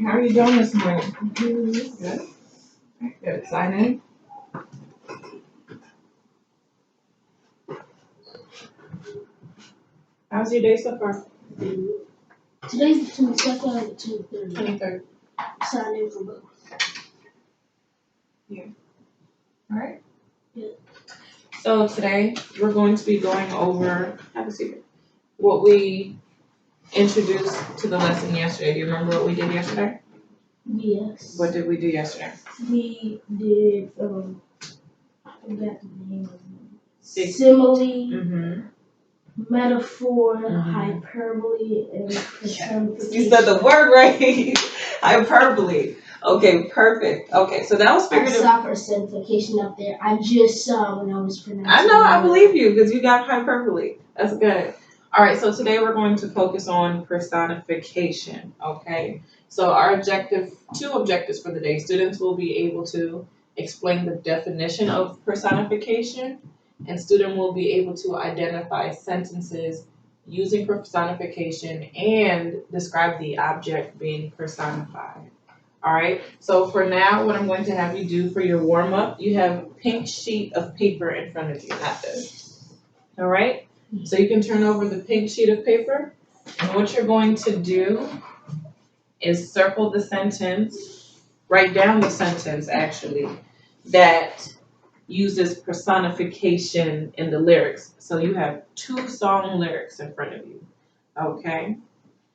How are you doing this morning? Good. Good. Good. Sign in. How's your day so far? Today's the 22nd and the 23rd. 23rd. Sign in for both. All right. Yeah. So today we're going to be going over, have a seat, what we introduced to the lesson yesterday. Do you remember what we did yesterday? Yes. What did we do yesterday? We did, I forgot the name of it. Six. Simile, Mm-hmm. metaphor, Mhm. hyperbole, and personification. You said the word right. Hyperbole. Okay, perfect. Okay, so that was I figurative. saw personification up there. I just saw when I was pronouncing I know, I it. believe you because you got hyperbole. That's good. All right, so today we're going to focus on personification. Okay, so our two objectives for the day. Students will be able to explain the definition of personification, and student will be able to identify sentences using personification and describe the object being personified. All right, so for now, what I'm going to have you do for your warm up, you have a pink sheet of paper in front of you, not this. All right, so you can turn over the pink sheet of paper, and what you're going to do is circle the sentence, write down the sentence actually, that uses personification in the lyrics. So you have 2 song lyrics in front of you, okay?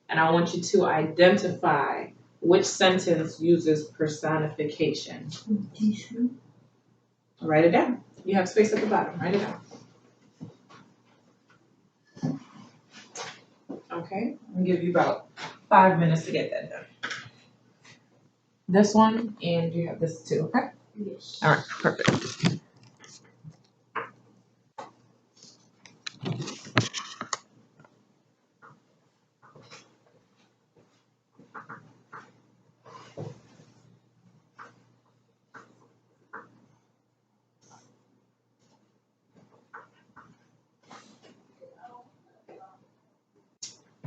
And I want you to identify which sentence uses personification. Write it down. You have space at the bottom. Write it down. Okay? I'll give you about 5 minutes to get that done. This one, and you have this too, okay? Yes. All right, perfect.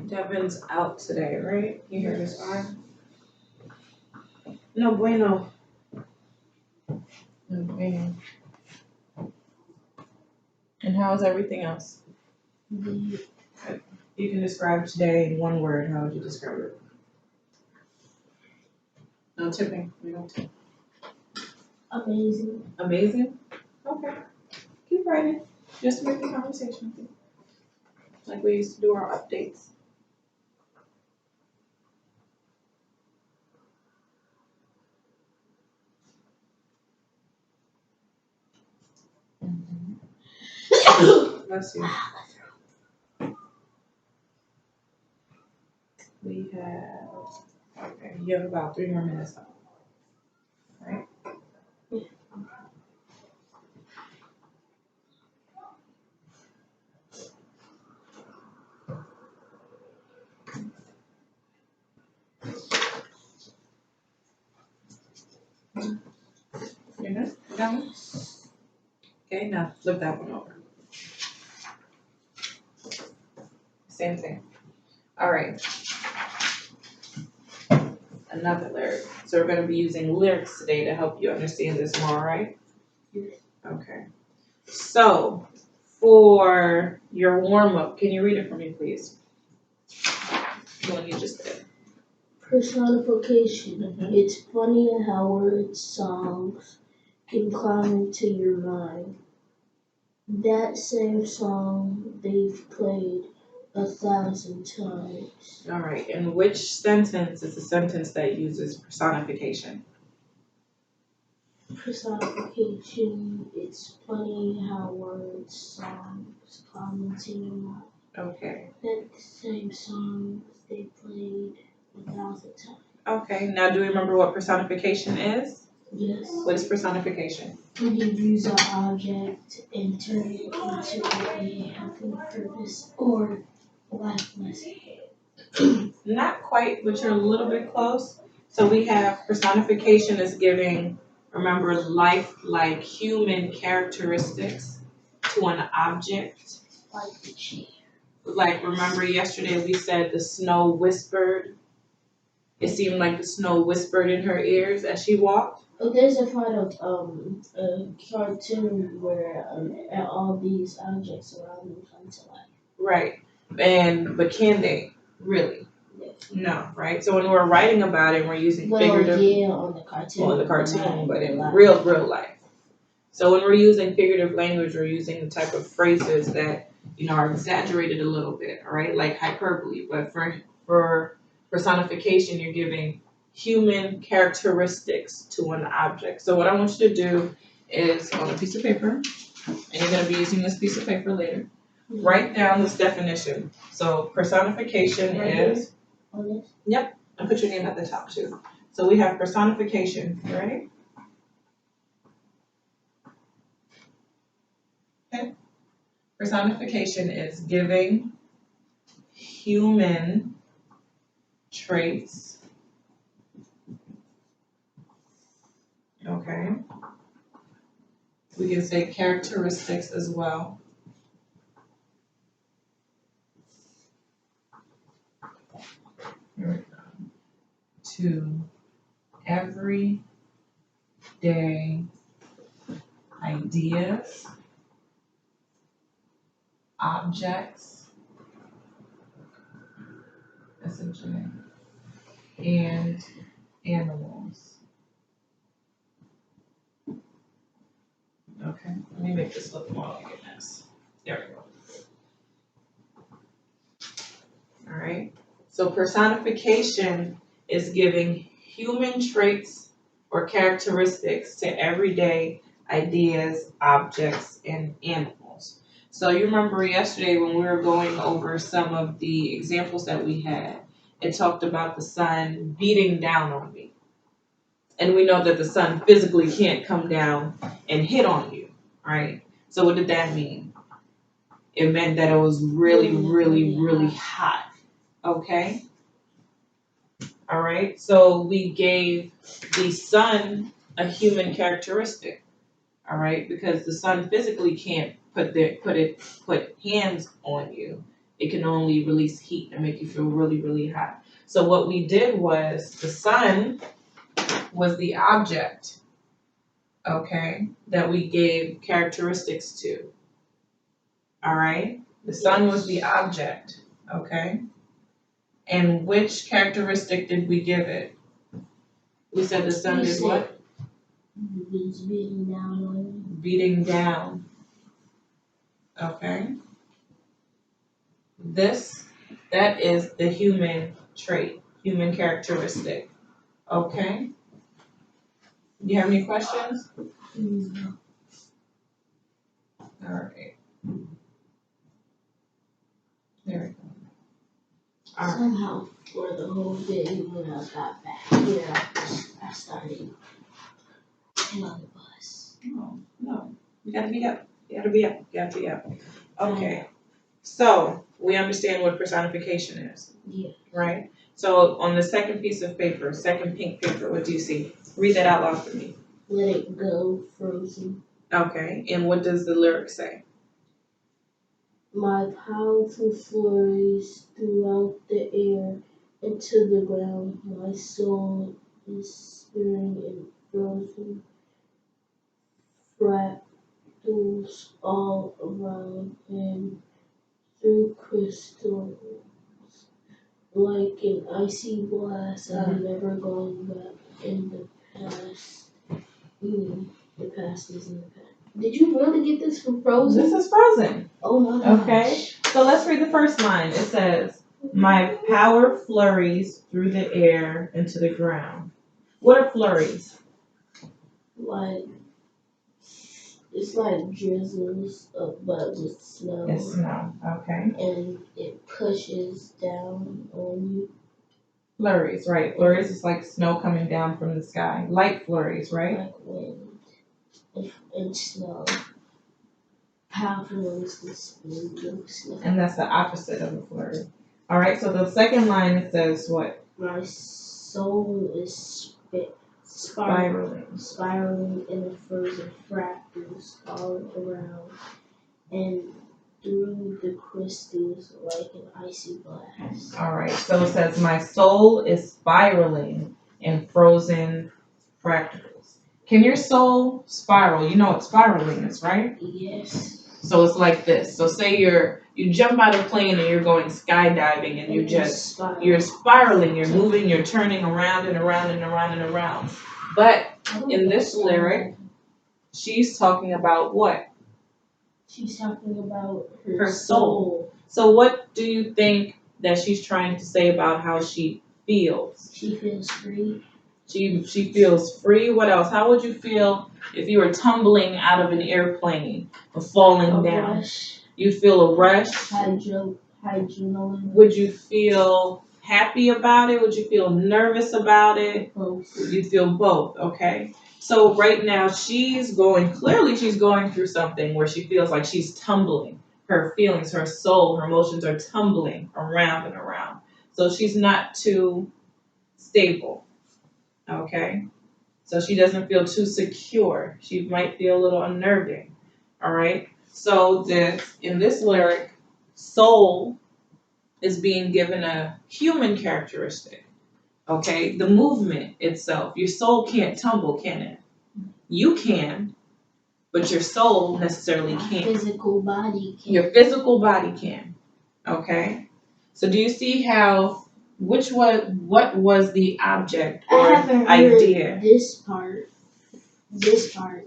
Devin's out today, right? You hear this fine? No bueno. No bueno. And how is everything else? You can describe today in one word. How would you describe it? No tipping. We don't tip. Amazing. Amazing? Okay. Keep writing. Just to make the conversation. Like we used to do our updates. Bless you. We have, okay, you have about 3 more minutes left. Right? You're good? You got one? Okay, now flip that one over. Same thing. All right. Another lyric. So we're going to be using lyrics today to help you understand this more, right? Yes. Okay. So for your warm up, can you read it for me, please? The one you just did. Personification. Mhm. It's funny how words, songs can climb into your mind. That same song they've played 1,000 times. All right. And which sentence is a sentence that uses personification? Personification. It's funny how words, songs climb into your mind. Okay. That same song they played 1,000 times. Okay. Now, do you remember what personification is? Yes. What is personification? When you use an object and turn it into a happy purpose or lifeless. Not quite, but you're a little bit close. So we have personification is giving, remember, life-like human characteristics to an object. Like the chair. Like, remember yesterday we said the snow whispered. It seemed like the snow whispered in her ears as she walked. Oh, there's a part of a cartoon where all these objects around them come to life. Right. But can they really? Yes. No, right? So when we're writing about it, we're using Well, figurative yeah, on the cartoon. but in real life. So when we're using figurative language, we're using the type of phrases that are exaggerated a little bit, all right, like hyperbole. But for personification, you're giving human characteristics to an object. So what I want you to do is on a piece of paper, and you're going to be using this piece of paper later. Write down this definition. So personification is. On this? Yep, and put your name at the top too. So we have personification. You ready? Okay. Personification is giving human traits. Okay. We can say characteristics as well. Here we go. To everyday ideas, objects, that's a J, and animals. Okay, let me make this look more like a mess. There we go. All right, so personification is giving human traits or characteristics to everyday ideas, objects, and animals. So you remember yesterday when we were going over some of the examples that we had, it talked about the sun beating down on me. And we know that the sun physically can't come down and hit on you, right? So what did that mean? It meant that it was really, really, really hot, okay? All right, so we gave the sun a human characteristic, all right, because the sun physically can't put hands on you. It can only release heat and make you feel really, really hot. So what we did was the sun was the object, okay, that we gave characteristics to. All right, the sun was the object, okay, and which characteristic did we give it? We said the sun is what? It's beating down on you. Beating down. Okay. That is the human trait, human characteristic. Okay. Do you have any questions? No. All right. There we go. All right. Somehow, for the whole day when I got back here, I started getting on the bus. No. You gotta be up. You gotta be up. You gotta be up. Okay. So we understand what personification is. Yeah. Right? So on the second piece of paper, second pink paper, what do you see? Read that out loud for me. Let it go, frozen. Okay. And what does the lyric say? My powerful flurries throughout the air into the ground. My soul is spinning and frozen. Fractals all around and through crystals. Like an icy blast, I'm never going back in the past. The past is in the past. Did you really get this from Frozen? This is Frozen. Oh my gosh. Okay. So let's read the first line. It says, my power flurries through the air into the ground. What are flurries? Like, it's like drizzles, but with snow. It's snow. Okay. And it pushes down on you. Flurries, right. Flurries is like snow coming down from the sky. Light flurries, right? Like wind and snow. Powerful winds and snow. And that's the opposite of a flurry. All right, so the second line it says what? My soul is Spiraling. Spiraling in the frozen fractals all around and through the crystals like an icy blast. All right, so it says, my soul is spiraling in frozen fractals. Can your soul spiral? You know what spiraling is, right? Yes. So it's like this. So say you jump out of a plane and you're going skydiving and you're spiraling, you're moving, you're turning around and around and around and around. But in this lyric, she's talking about what? She's talking about Her soul. So what do you think that she's trying to say about how she feels? She feels free. She feels free. What else? How would you feel if you were tumbling out of an airplane or falling down? Rush. You'd feel a rush. Adrenaline. Would you feel happy about it? Would you feel nervous about it? Both. You'd feel both, okay? So right now she's going through something where she feels like she's tumbling. Her feelings, her soul, her emotions are tumbling around and around. So she's not too stable, okay? So she doesn't feel too secure. She might feel a little unnerving, all right? So in this lyric, soul is being given a human characteristic, okay? The movement itself. Your soul can't tumble, can it? You can, but your soul necessarily can't. Physical body can. Your physical body can, okay? So do you see how, what was the object or I haven't idea? Heard this part,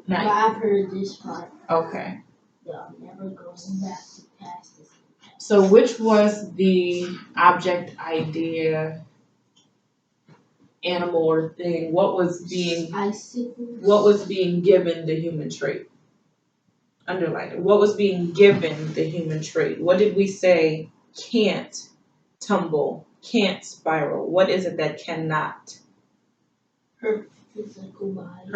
Not- but I've heard this part. Okay. I'm never going back to past this. So which was the object, idea, animal, or thing? What was being given the human trait? Underline it. What was being given the human trait? What did we say can't tumble, can't spiral? What is it that cannot? Her physical body.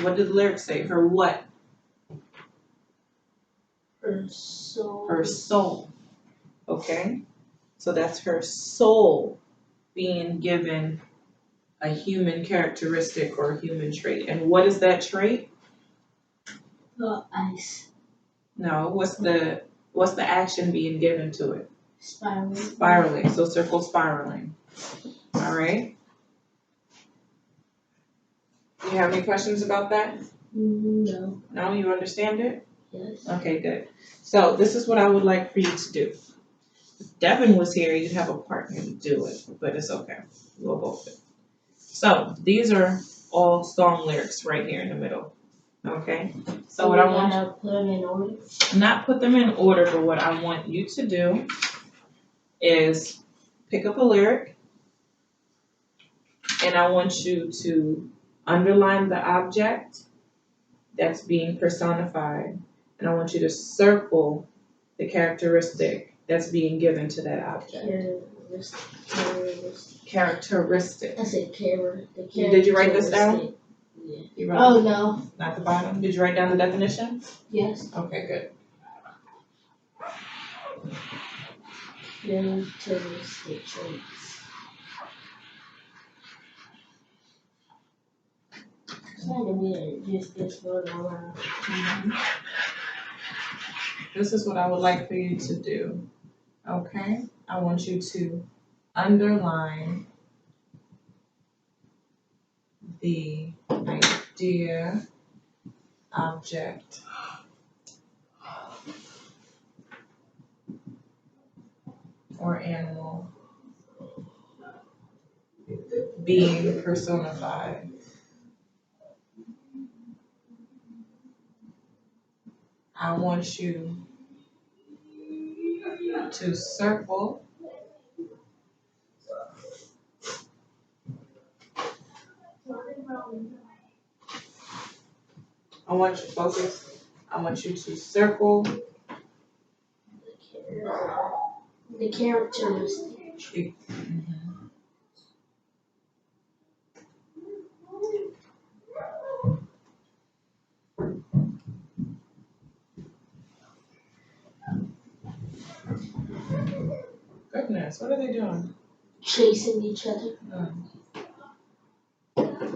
What did the lyrics say? Her what? Her soul. Her soul. Okay? So that's her soul being given a human characteristic or a human trait. And what is that trait? Ice. No, what's the action being given to it? Spiraling. Spiraling. So circle spiraling. All right. Do you have any questions about that? No. No, you understand it? Yes. Okay, good. So this is what I would like for you to do. If Devin was here, you'd have a partner to do it, but it's okay. We'll both do it. So these are all song lyrics right here in the middle. Okay? So what I want to put them in order? Not put them in order, but what I want you to do is pick up a lyric and I want you to underline the object that's being personified, and I want you to circle the characteristic that's being given to that object. Characteristic. I said characteristic. Did you write this down? Yeah. Oh, no. Not the bottom. Did you write down the definition? Yes. Okay, good. Characteristic traits. It's kind of weird, just this going around. This is what I would like for you to do. Okay? I want you to underline the idea, object, or animal being personified. I want you to circle I want you to focus. I want you to circle the characteristic. Goodness, what are they doing? Chasing each other.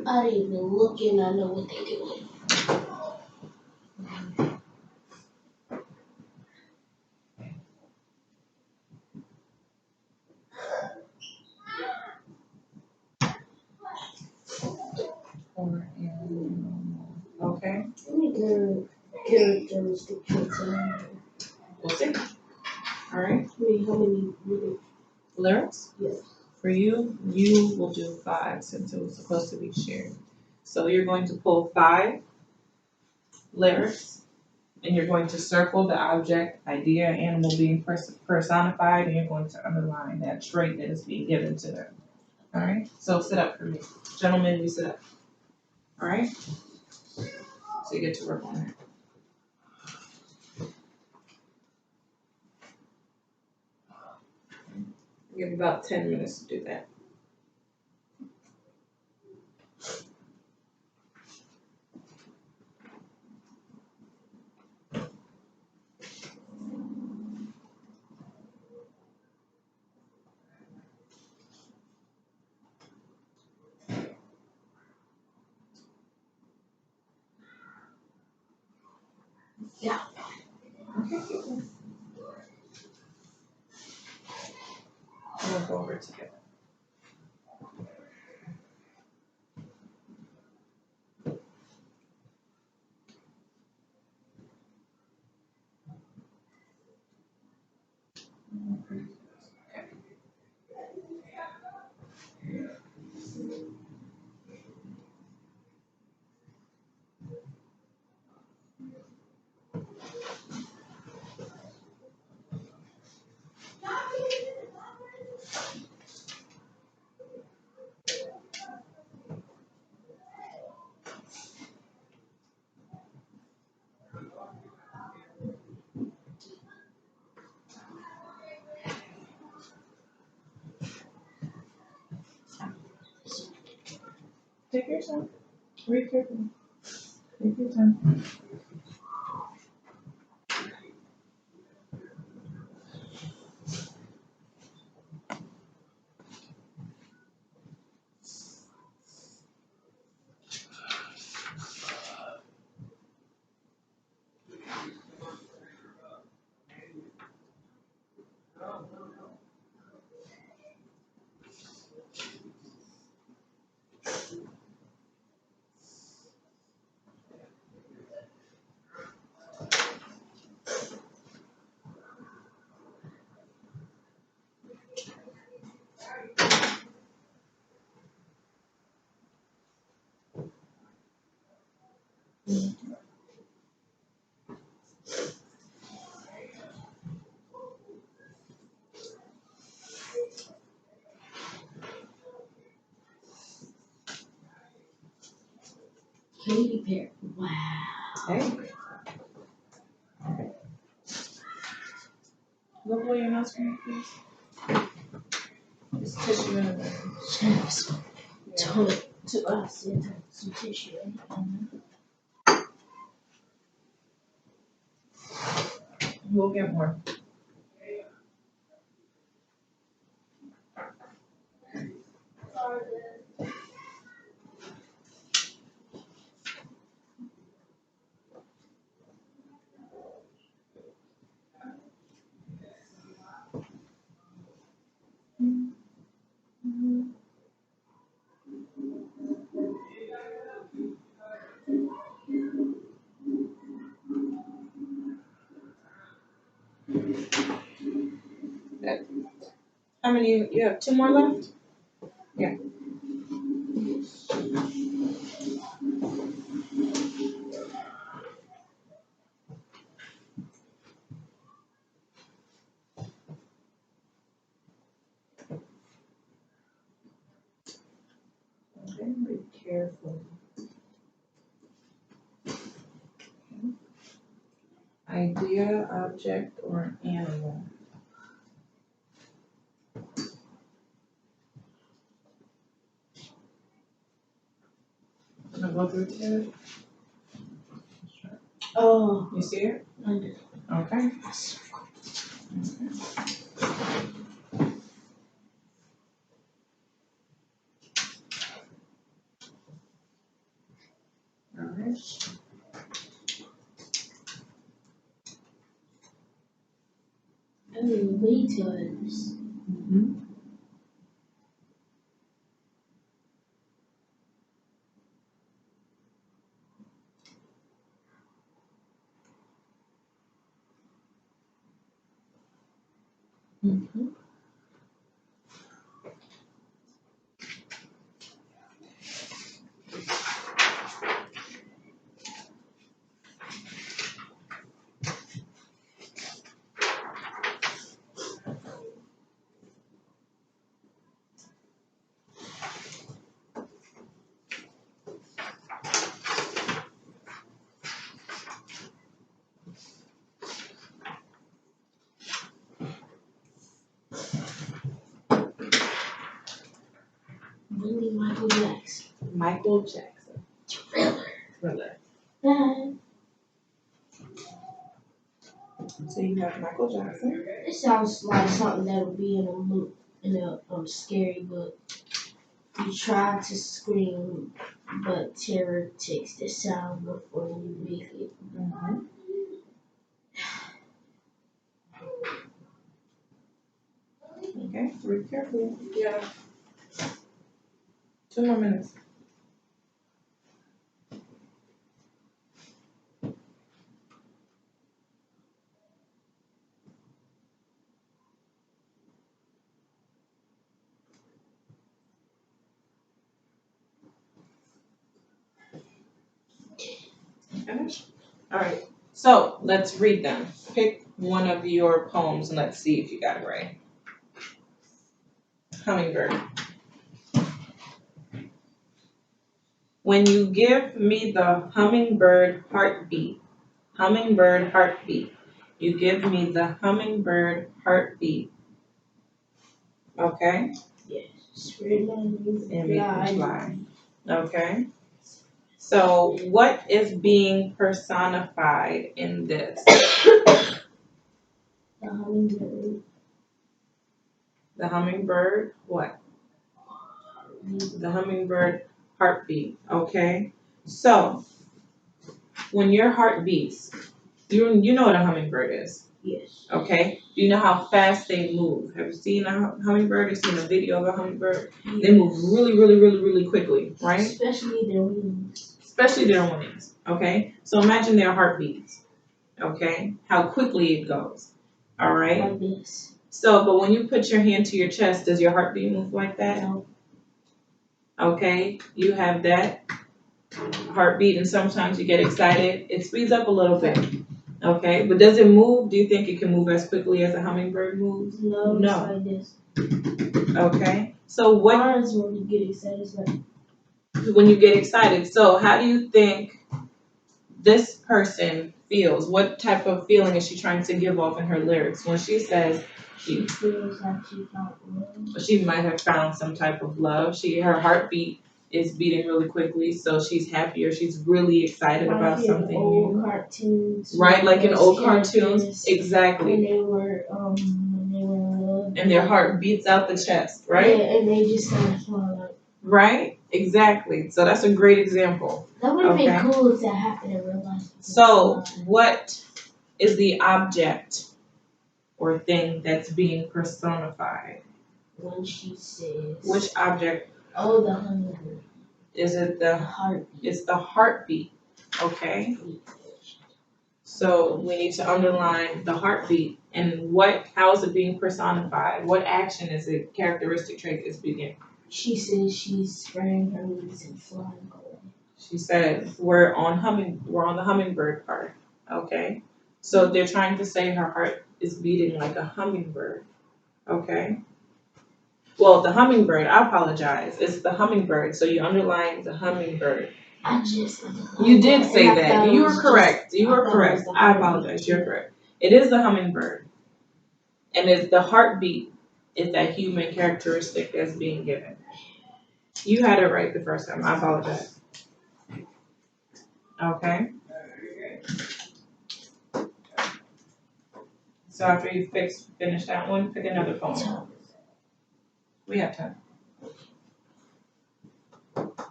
I didn't even look and I know what they're doing. their characteristic traits are. We'll see. All right. I mean, how many really? Lyrics? Yes. For you, you will do 5 since it was supposed to be shared. So you're going to pull 5 lyrics, and you're going to circle the object, idea, animal being personified, and you're going to underline that trait that is being given to them. All right? So sit up for me. Gentlemen, you sit up. All right? So you get to work on that. You have about 10 minutes to do that. Yeah. Okay, keep going. We'll go over it together. Take your time. Read carefully. Take your time. Katy Perry. Wow. Hey. Look away your nose from me, please. Just tissue in the Yes. Yeah. To us, into some tissue. We'll get more. How many? You have 2 more left? Yeah. Okay, be careful. Okay. Idea, object, or animal. Gonna go through it together? Oh, You see it? I do. Okay. Alright. Elevators. Mm-hmm. Mhm. Really, Michael Jackson. Michael Jackson. Thriller. Thriller. So you have Michael Jackson. It sounds like something that would be in a scary book. You try to scream, but terror takes the sound before you make it. Mm-hmm. Okay, read carefully. Yeah. 2 more minutes. Finish? All right. So let's read them. Pick one of your poems and let's see if you got it right. Hummingbird. When you give me the hummingbird heartbeat, you give me the hummingbird heartbeat. Okay? Yes. Spread my wings And and make them fly. fly. Okay? So what is being personified in this? The hummingbird. The hummingbird, what? The hummingbird heartbeat, okay? So, when your heart beats, you know what a hummingbird is, Yes. okay? Do you know how fast they move? Have you seen a hummingbird or seen a video of a hummingbird? Yes. They move really, really, really, really quickly, right? Especially their wings. Especially their wings, okay? So imagine their heartbeats, okay? How quickly it goes, all right? Like this. So, but when you put your hand to your chest, does your heartbeat move like that? No. Okay, you have that heartbeat, and sometimes you get excited. It speeds up a little bit. Okay, but does it move? Do you think it can move as quickly as a hummingbird moves? No. No. It's like this. Okay, so what Ours, when you get excited, it's like. when you get excited? So how do you think this person feels? What type of feeling is she trying to give off in her lyrics when she says She feels like she found love. she might have found some type of love? Her heartbeat is beating really quickly, so she's happier. She's really excited about something old new. cartoons. Right, like in old characters, cartoons, exactly. When they were in love. And their heart beats out the chest, right? Yeah, and they just kind of fall out. Right, exactly. So that's a great example. That would have Okay. been cool if that happened in real life. So, what is the object or thing that's being personified? When she says. Which object? Oh, the hummingbird. Is it The the? heartbeat. It's the heartbeat. Okay. So we need to underline the heartbeat and how is it being personified? What action is it? Characteristic trait is being. She says she's spreading her wings and flying away. She said we're on the hummingbird part. Okay. So they're trying to say her heart is beating like a hummingbird. Okay. Well, the hummingbird, I apologize. It's the hummingbird. So you underline the hummingbird. You did say that. You were correct. You were correct. I apologize. You're correct. It is the hummingbird. And it's the heartbeat is that human characteristic that's being given. You had it right the first time. I apologize. Okay. So after you finish that one, pick another poem. We have time.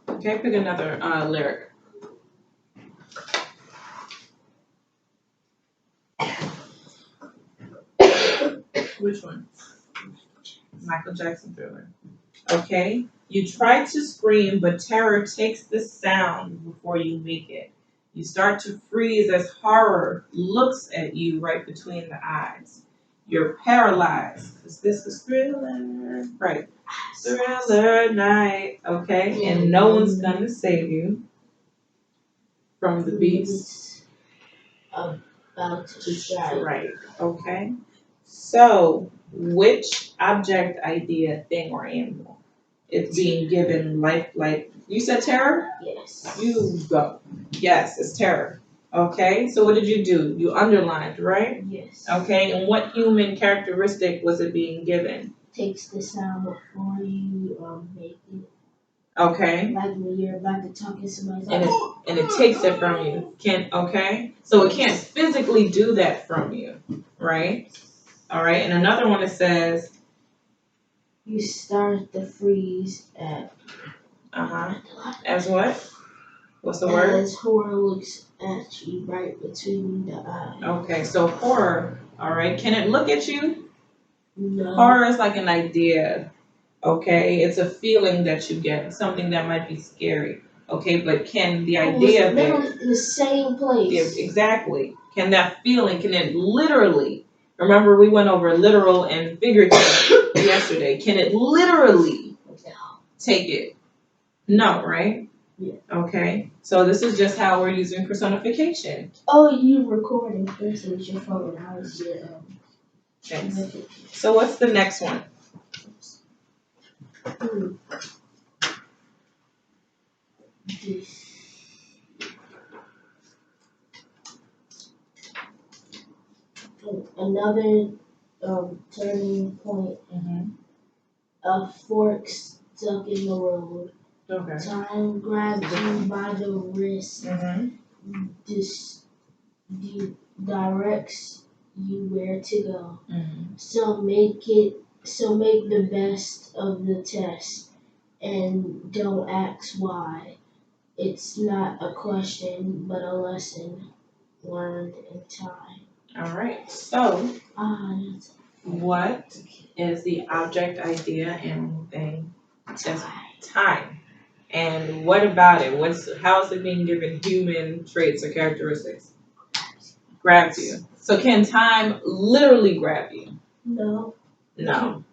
Okay, pick another lyric. Which one? Michael Jackson Thriller. Okay. You try to scream, but terror takes the sound before you make it. You start to freeze as horror looks at you right between the eyes. You're paralyzed. Because this is Thriller. Right. Thriller night. Okay? And no one's going to save you from the beast. About to strike. Right. Okay? So, which object, idea, thing, or animal is being given life? You said terror? Yes. You go. Yes, it's terror. Okay, so what did you do? You underlined, right? Yes. Okay, and what human characteristic was it being given? Takes the sound before you make it. Okay. Like when you're about to talk to somebody. And it takes it from you. Okay? So it can't physically do that from you, right? All right, and another one that says you start the freeze at as what? What's the word? As horror looks at you right between the eyes. Okay, so horror, all right. Can it look at you? No. Horror is like an idea, okay? It's a feeling that you get, something that might be scary, okay? But can the idea of it... in the same place. Yeah, exactly. Can that feeling, can it literally... Remember we went over literal and figurative yesterday. Can it literally take it? No, right? Yeah. Okay, so this is just how we're using personification. Oh, you recording this with your phone. I was Thanks. So what's the next one? Another turning point. A fork stuck in the road. Okay. Time grabs you by the wrist. Directs you where to go. So make the best of the test and don't ask why. It's not a question but a lesson learned in time. All right. So what is the object, idea, animal, thing? Time. And what about it? How is it being given human traits or characteristics? Grabs you. So can time literally grab you? No. No.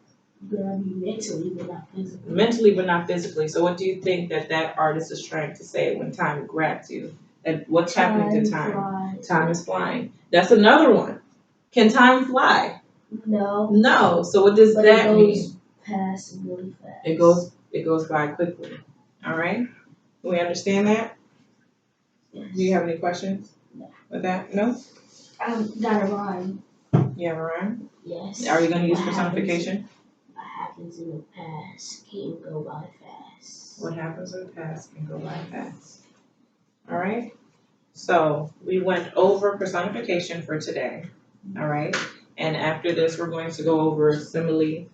Grab you mentally but not physically. Mentally but not physically. So what do you think that artist is trying to say when time grabs you? That what's happening to time? Flies. Time is flying. That's another one. Can time fly? No. No. So what does that mean? It goes past really fast. It goes by quickly. All right. Do we understand that? Yes. Do you have any questions with that? No? I got a rhyme. You have a rhyme? Yes. Are you going to use personification? What happens in the past can go by fast. What happens in the past can go by fast. All right. So we went over personification for today. All right. And after this, we're going to go over simile,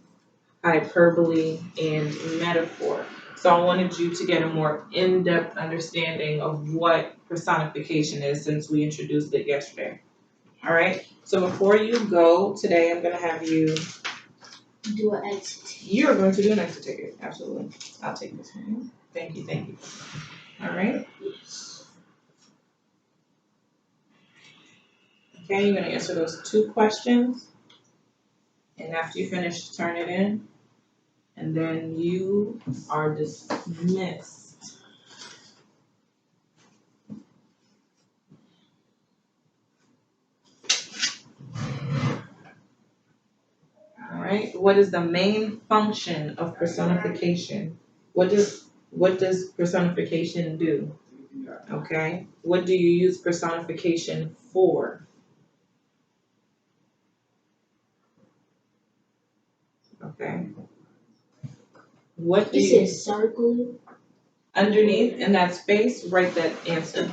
hyperbole, and metaphor. So I wanted you to get a more in-depth understanding of what personification is since we introduced it yesterday. All right. So before you go today, I'm going to have you do an exit ticket. You're going to do an exit ticket. Absolutely. I'll take this one. Thank you. Thank you. All right. Yes. Okay. You're going to answer those 2 questions. And after you finish, turn it in. And then you are dismissed. All right. What is the main function of personification? What does personification do? Okay. What do you use personification for? Okay. What do you circle? Underneath in that space, write that answer.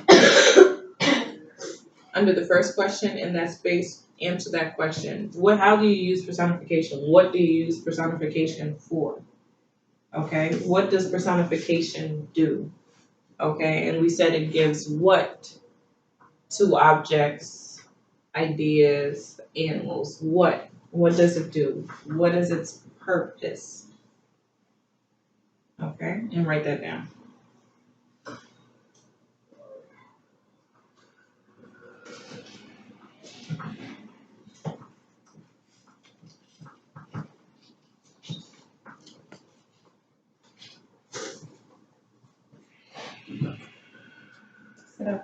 Under the first question in that space, answer that question. How do you use personification? What do you use personification for? Okay, what does personification do? Okay, and we said it gives what to objects, ideas, animals. What? What does it do? What is its purpose? Okay, and write that down.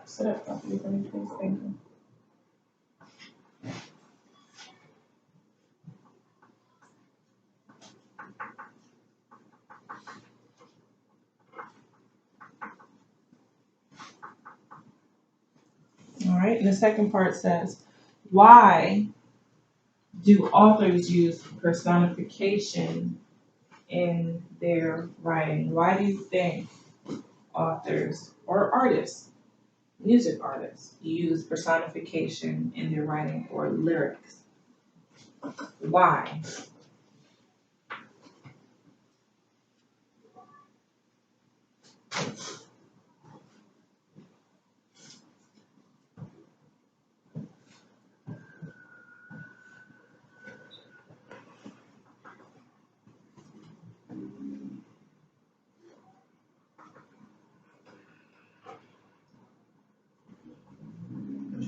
Sit up properly for me, please. Thank you. All right, and the second part says, why do authors use personification in their writing? Why do you think authors or artists, music artists, use personification in their writing or lyrics? Why?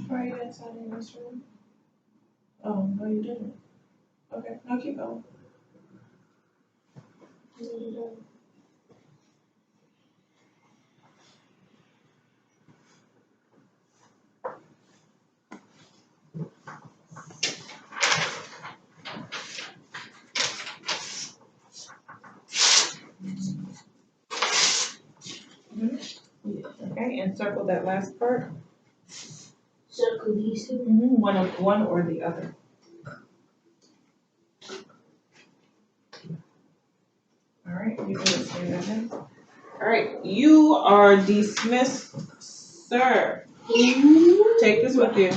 Why you didn't sign in this room? Oh, no, you didn't. Okay, now keep going. Okay, and circle that last part. Circle these two. One or the other. All right, you can just say that in. All right, you are dismissed, sir. Take this with you.